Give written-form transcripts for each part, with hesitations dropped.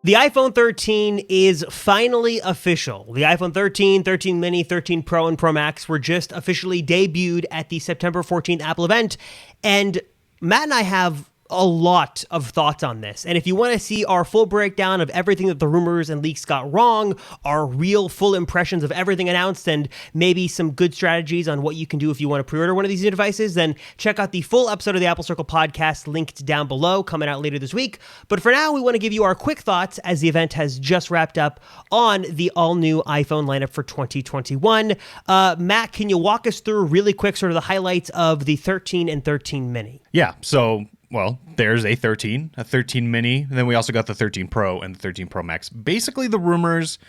The iPhone 13 is finally official. The iPhone 13, 13 mini, 13 Pro, and Pro Max were just officially debuted at the September 14th Apple event. And Matt and I have a lot of thoughts on this. And if you want to see our full breakdown of everything that the rumors and leaks got wrong, our real full impressions of everything announced, and maybe some good strategies on what you can do if you want to pre-order one of these new devices, then check out the full episode of the Apple Circle podcast linked down below, coming out later this week. But for now, we want to give you our quick thoughts as the event has just wrapped up on the all-new iPhone lineup for 2021. Matt, can you walk us through really quick sort of the highlights of the 13 and 13 mini? Yeah, so well, there's a 13 mini, and then we also got the 13 Pro and the 13 Pro Max. Basically, the rumors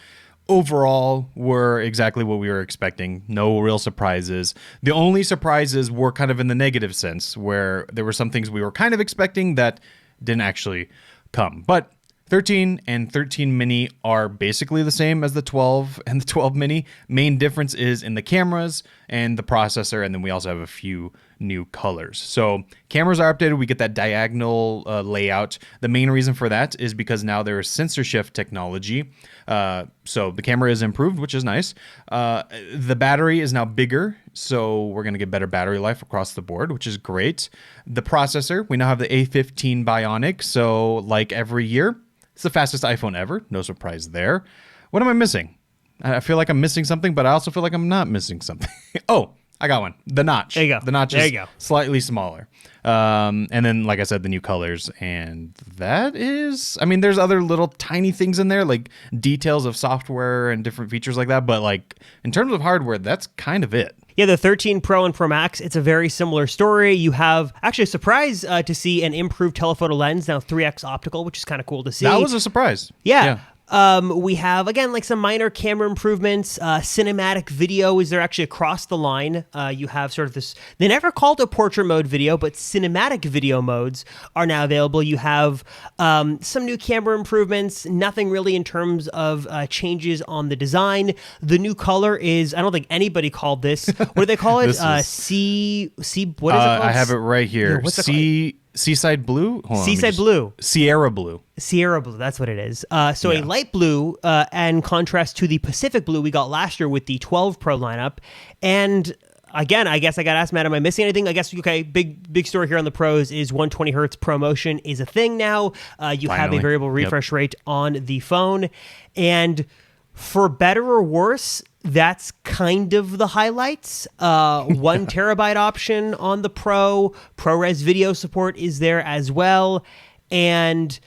overall were exactly what we were expecting. No real surprises. The only surprises were kind of in the negative sense, where there were some things we were kind of expecting that didn't actually come. But 13 and 13 mini are basically the same as the 12 and the 12 mini. Main difference is in the cameras and the processor, and then we also have a few new colors. So cameras are updated. We get that diagonal layout. The main reason for that is because now there is sensor shift technology. So the camera is improved, which is nice. The battery is now bigger, so we're going to get better battery life across the board, which is great. The processor, we now have the A15 Bionic, so like every year, it's the fastest iPhone ever. No surprise there. What am I missing? I feel like I'm missing something, but I also feel like I'm not missing something. Oh, I got one. The notch. There you go. The notch is slightly smaller. And then, like I said, the new colors. And that is, I mean, there's other little tiny things in there, like details of software and different features like that. But like in terms of hardware, that's kind of it. Yeah, the 13 Pro and Pro Max, it's a very similar story. You have actually a surprise to see an improved telephoto lens, now 3x optical, which is kind of cool to see. That was a surprise. Yeah. We have, again, like some minor camera improvements. Cinematic video is there actually across the line. You have sort of this, they never called it portrait mode video, but cinematic video modes are now available. You have some new camera improvements, nothing really in terms of changes on the design. The new color is, I don't think anybody called this. What do they call it? What is it called? I have it right here. Yeah, what's it called? Seaside blue? Seaside blue. Sierra blue. Sierra blue, that's what it is. A light blue, and contrast to the Pacific blue we got last year with the 12 Pro lineup. And again, I guess I got to ask Matt, am I missing anything? I guess, okay, big story here on the Pros is 120 hertz ProMotion is a thing now. You Finally. have a variable refresh rate on the phone. And for better or worse, that's kind of the highlights. 1 terabyte option on the Pro. ProRes video support is there as well. And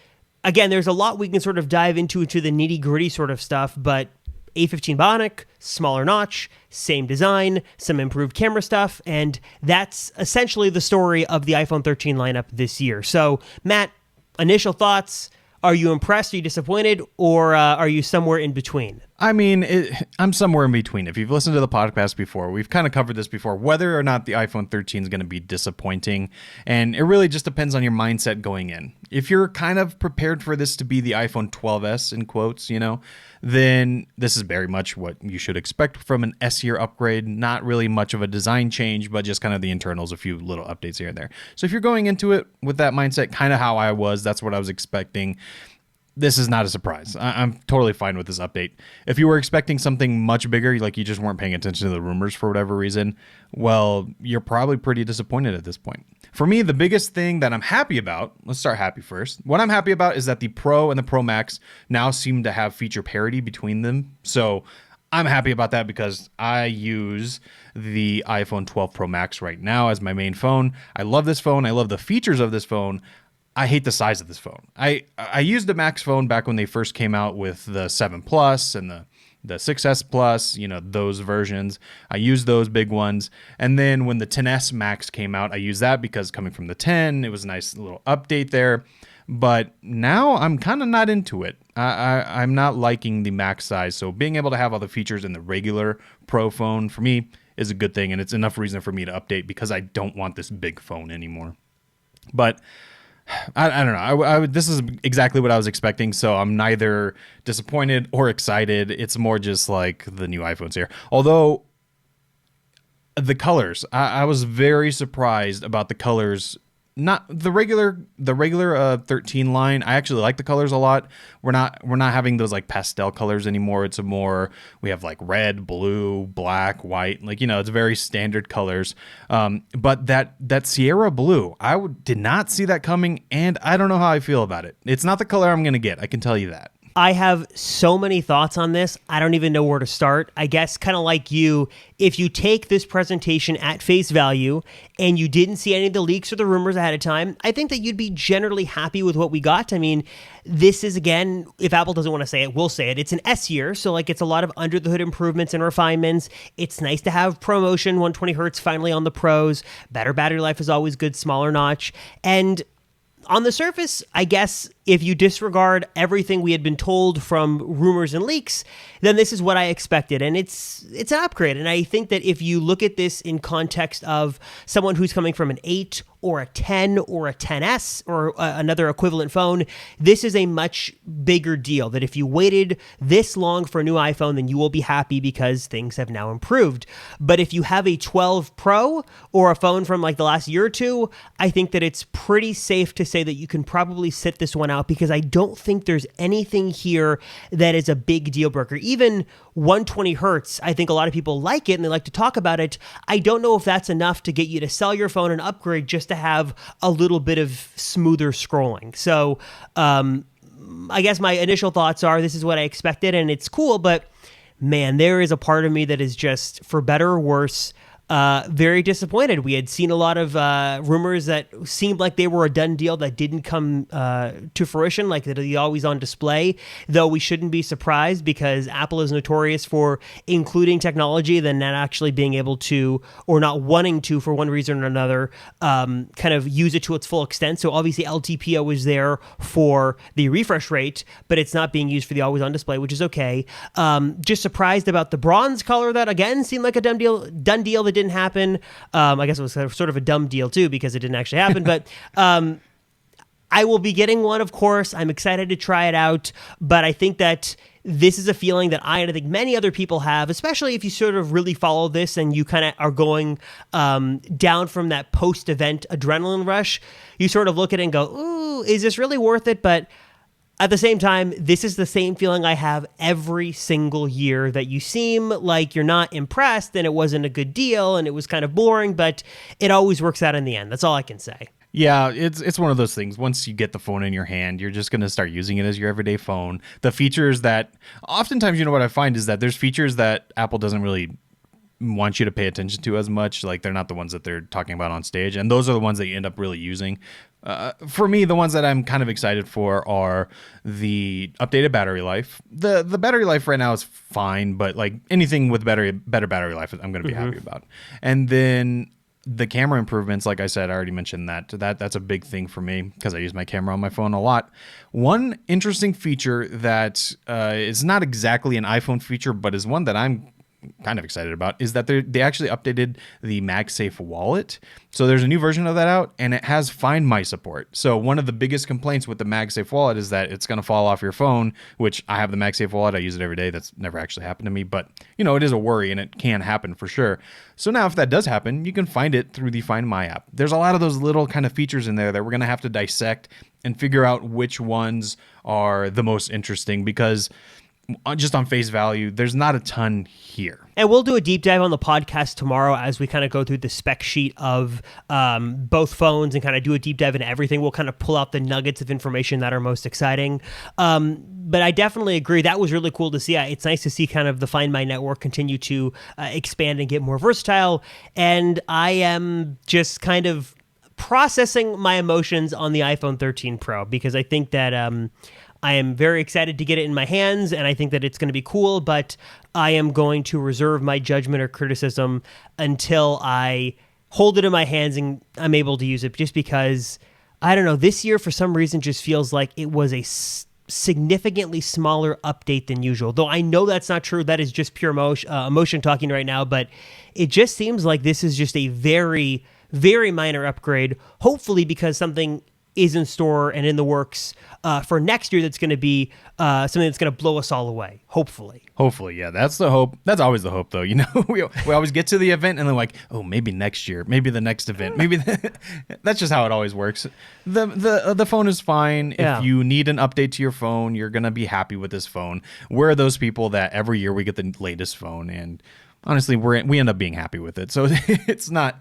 again, there's a lot we can sort of dive into the nitty gritty sort of stuff, but A15 Bionic, smaller notch, same design, some improved camera stuff, and that's essentially the story of the iPhone 13 lineup this year. So, Matt, initial thoughts. Are you impressed? Are you disappointed? Or are you somewhere in between? I mean, I'm somewhere in between. If you've listened to the podcast before, we've kind of covered this before, whether or not the iPhone 13 is going to be disappointing. And it really just depends on your mindset going in. If you're kind of prepared for this to be the iPhone 12s, in quotes, then this is very much what you should expect from an S-year upgrade. Not really much of a design change, but just kind of the internals, a few little updates here and there. So if you're going into it with that mindset, kind of how I was, that's what I was expecting. This is not a surprise. I'm totally fine with this update. If you were expecting something much bigger, like you just weren't paying attention to the rumors for whatever reason, well, you're probably pretty disappointed at this point. For me, the biggest thing that I'm happy about, let's start happy first. What I'm happy about is that the Pro and the Pro Max now seem to have feature parity between them. So I'm happy about that because I use the iPhone 12 Pro Max right now as my main phone. I love this phone. I love the features of this phone. I hate the size of this phone. I used the Max phone back when they first came out with the 7 Plus and the 6S Plus, those versions. I used those big ones. And then when the 10S Max came out, I used that because coming from the 10, it was a nice little update there. But now I'm kind of not into it. I'm not liking the Max size. So being able to have all the features in the regular Pro phone for me is a good thing. And it's enough reason for me to update because I don't want this big phone anymore. But I don't know. This is exactly what I was expecting, so I'm neither disappointed or excited. It's more just like the new iPhones here. Although the colors, I was very surprised about the colors not the regular 13 line. I actually like the colors a lot. We're not having those like pastel colors anymore. It's we have like red, blue, black, white, like, it's very standard colors. But that Sierra blue, did not see that coming, and I don't know how I feel about it. It's not the color I'm going to get, I can tell you that. I have so many thoughts on this. I don't even know where to start. I guess kind of like you, if you take this presentation at face value and you didn't see any of the leaks or the rumors ahead of time, I think that you'd be generally happy with what we got. I mean, this is, again, if Apple doesn't want to say it, we'll say it. It's an S year, so like it's a lot of under the hood improvements and refinements. It's nice to have ProMotion 120 hertz finally on the Pros. Better battery life is always good, smaller notch. And on the surface, I guess if you disregard everything we had been told from rumors and leaks, then this is what I expected. And it's an upgrade. And I think that if you look at this in context of someone who's coming from an 8 or a 10 or a 10S or another equivalent phone, this is a much bigger deal. That if you waited this long for a new iPhone, then you will be happy because things have now improved. But if you have a 12 Pro or a phone from like the last year or two, I think that it's pretty safe to say that you can probably sit this one out, because I don't think there's anything here that is a big deal breaker. Even 120 hertz, I think a lot of people like it and they like to talk about it. I don't know if that's enough to get you to sell your phone and upgrade just to have a little bit of smoother scrolling. So I guess my initial thoughts are this is what I expected and it's cool, but man, there is a part of me that is just, for better or worse, very disappointed. We had seen a lot of rumors that seemed like they were a done deal that didn't come to fruition, like the always on display, though we shouldn't be surprised because Apple is notorious for including technology then not actually being able to, or not wanting to for one reason or another, kind of use it to its full extent. So obviously LTPO is there for the refresh rate, but it's not being used for the always on display, which is okay. Just surprised about the bronze color that again seemed like a done deal that didn't happen. I guess it was sort of a dumb deal too because it didn't actually happen, but I will be getting one, of course. I'm excited to try it out, but I think that this is a feeling that I think many other people have, especially if you sort of really follow this and you kind of are going down from that post-event adrenaline rush. You sort of look at it and go, ooh, is this really worth it? But at the same time, this is the same feeling I have every single year, that you seem like you're not impressed and it wasn't a good deal and it was kind of boring, but it always works out in the end. That's all I can say. Yeah, it's one of those things. Once you get the phone in your hand, you're just going to start using it as your everyday phone. The features that oftentimes, what I find is that there's features that Apple doesn't really want you to pay attention to as much. Like they're not the ones that they're talking about on stage. And those are the ones that you end up really using. For me, the ones that I'm kind of excited for are the updated battery life. The battery life right now is fine, but like anything with better battery life, I'm going to be happy about. And then the camera improvements, like I said, I already mentioned that's a big thing for me because I use my camera on my phone a lot. One interesting feature that is not exactly an iPhone feature, but is one that I'm kind of excited about, is that they actually updated the MagSafe wallet. So there's a new version of that out, and it has Find My support. So one of the biggest complaints with the MagSafe wallet is that it's going to fall off your phone, which I have the MagSafe wallet. I use it every day. That's never actually happened to me, but it is a worry and it can happen for sure. So now if that does happen, you can find it through the Find My app. There's a lot of those little kind of features in there that we're going to have to dissect and figure out which ones are the most interesting, because just on face value, there's not a ton here. And we'll do a deep dive on the podcast tomorrow as we kind of go through the spec sheet of both phones and kind of do a deep dive into everything. We'll kind of pull out the nuggets of information that are most exciting. But I definitely agree. That was really cool to see. It's nice to see kind of the Find My network continue to expand and get more versatile. And I am just kind of processing my emotions on the iPhone 13 Pro, because I think that I am very excited to get it in my hands, and I think that it's going to be cool, but I am going to reserve my judgment or criticism until I hold it in my hands and I'm able to use it, just because, I don't know, this year for some reason just feels like it was a significantly smaller update than usual. Though I know that's not true. That is just pure emotion talking right now, but it just seems like this is just a very, very minor upgrade, hopefully because something is in store and in the works for next year that's going to be something that's going to blow us all away, hopefully. Hopefully, yeah, that's the hope. That's always the hope, though. You know, we always get to the event and then like, oh, maybe next year, maybe the next event, maybe that's just how it always works. The phone is fine. Yeah. If you need an update to your phone, you're gonna be happy with this phone. We're those people that every year we get the latest phone, and honestly, we end up being happy with it. So it's not.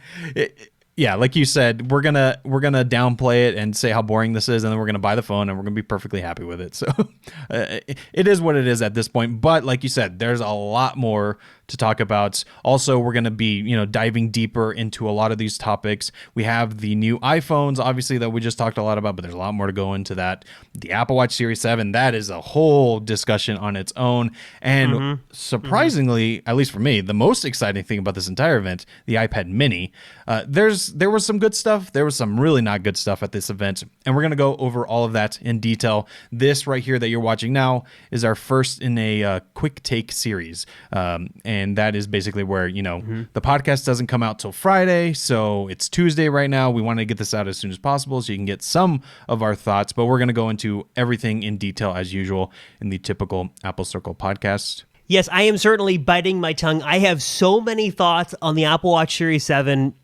Yeah, like you said, we're gonna downplay it and say how boring this is, and then we're gonna buy the phone and we're gonna be perfectly happy with it. So it is what it is at this point. But like you said, there's a lot more to talk about. Also, we're gonna be diving deeper into a lot of these topics. We have the new iPhones, obviously, that we just talked a lot about, but there's a lot more to go into that. The Apple Watch Series 7, that is a whole discussion on its own. And surprisingly, at least for me, the most exciting thing about this entire event, the iPad Mini. There was some good stuff. There was some really not good stuff at this event. And we're going to go over all of that in detail. This right here that you're watching now is our first in a quick take series. And that is basically where, the podcast doesn't come out till Friday. So it's Tuesday right now. We want to get this out as soon as possible so you can get some of our thoughts. But we're going to go into everything in detail as usual in the typical Apple Circle podcast. Yes, I am certainly biting my tongue. I have so many thoughts on the Apple Watch Series 7.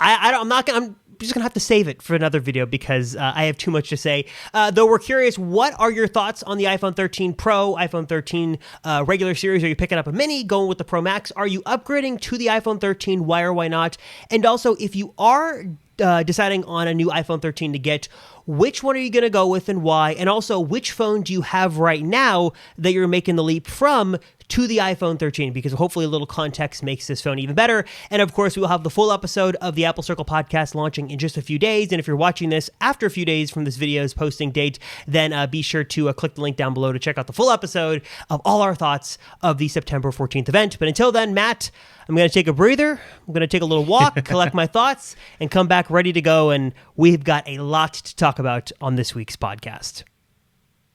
I'm just going to have to save it for another video because I have too much to say. Though we're curious, what are your thoughts on the iPhone 13 Pro, iPhone 13 regular series? Are you picking up a mini, going with the Pro Max? Are you upgrading to the iPhone 13? Why or why not? And also, if you are deciding on a new iPhone 13 to get, which one are you going to go with and why? And also, which phone do you have right now that you're making the leap from to the iPhone 13? Because hopefully a little context makes this phone even better. And of course, we will have the full episode of the Apple Circle podcast launching in just a few days. And if you're watching this after a few days from this video's posting date, then be sure to click the link down below to check out the full episode of all our thoughts of the September 14th event. But until then, Matt, I'm going to take a breather. I'm going to take a little walk, collect my thoughts, and come back ready to go. And we've got a lot to talk about on this week's podcast.